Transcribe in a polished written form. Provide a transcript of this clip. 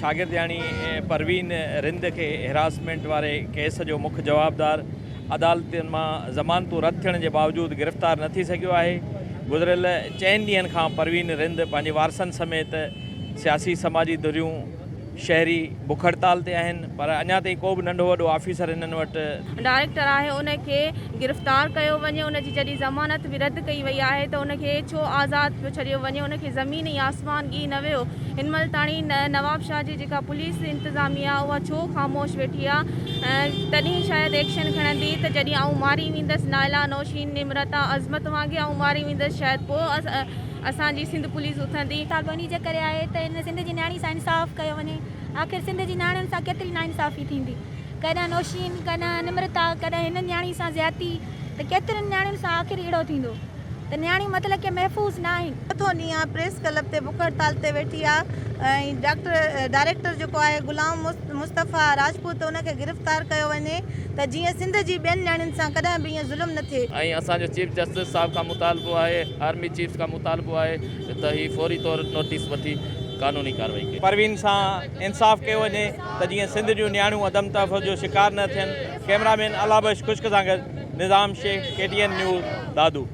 शागिर्दियाणी परवीन रिंद के हिरासमेंट वारे केस जो मुख्य जवाबदार अदालतुनि मां ज़मानतूं रद्द थियण जे बावजूद गिरफ़्तार न थी सघियो आहे। गुज़िरियल 4 ॾींहंनि खां परवीन रिंद पंहिंजे वारसनि समेत सियासी समाजी धुरियूं शहरी बुख हड़ताल ते आहिनि, पर अञा ताईं को बि नंढो वॾो ऑफिसर हिननि वटि डायरेक्टर आहे उनखे गिरफ़्तार कयो वञे। उनजी जॾहिं ज़मानत बि रद्द कई वई आहे त उनखे छो आज़ादु पियो छॾियो वञे। उनखे ज़मीन ऐं आसमान ॻी न वियो। हिन महिल ताणी नवाब शाह जी जेका पुलिस इंतिज़ामिया उहा छो ख़ामोश वेठी आहे। तॾहिं शायदि एक्शन खणंदी त जॾहिं आऊं मारी वेंदसि नाइला नौशीन निमरता अज़मत वांगुरु आऊं मारी वेंदसि, शायदि पोइ असांजी सिंध पुलिस उथंदी। तालबनी जे करे आहे त हिन सिंध जी नियाणी सां इंसाफ़ कयो वञे। आख़िर सिंध जी नियाणियुनि सां केतिरी नाइंसाफ़ी थींदी, कॾहिं नौशीन कॾहिं निमरता कॾहिं हिन नियाणी सां ज़्यादती, त केतिरनि नियाणियुनि सां आख़िर अहिड़ो थींदो त नियाणी मतिलबु के महफ़ूज़ न आहिनि। चौथो ॾींहुं आहे प्रेस क्लब ते बुख हड़ताल ते वेठी आहे ऐं डायरेक्टर जेको आहे गुलाम मुस्तफ़ा राजपूत उनखे गिरफ़्तार कयो वञे त जीअं सिंध जी ॿियनि नियाणियुनि सां कॾहिं बि ईअं ज़ुल्म न थिए। ऐं असांजो चीफ जस्टिस साहब खां मुतालबो आहे, आर्मी चीफ खां मुतालबो आहे त ही फौरी तौर नोटिस वठी कानूनी कार्रवाई कई। परवीन सां इंसाफ़ कयो वञे त जीअं सिंध जूं नियाणियूं अदम तहफ़्फ़ुज़ जो शिकार न थियनि। कैमरामैन अलाबश खुश्क सां गॾु निज़ाम शेख, KTN न्यूज़, दादू।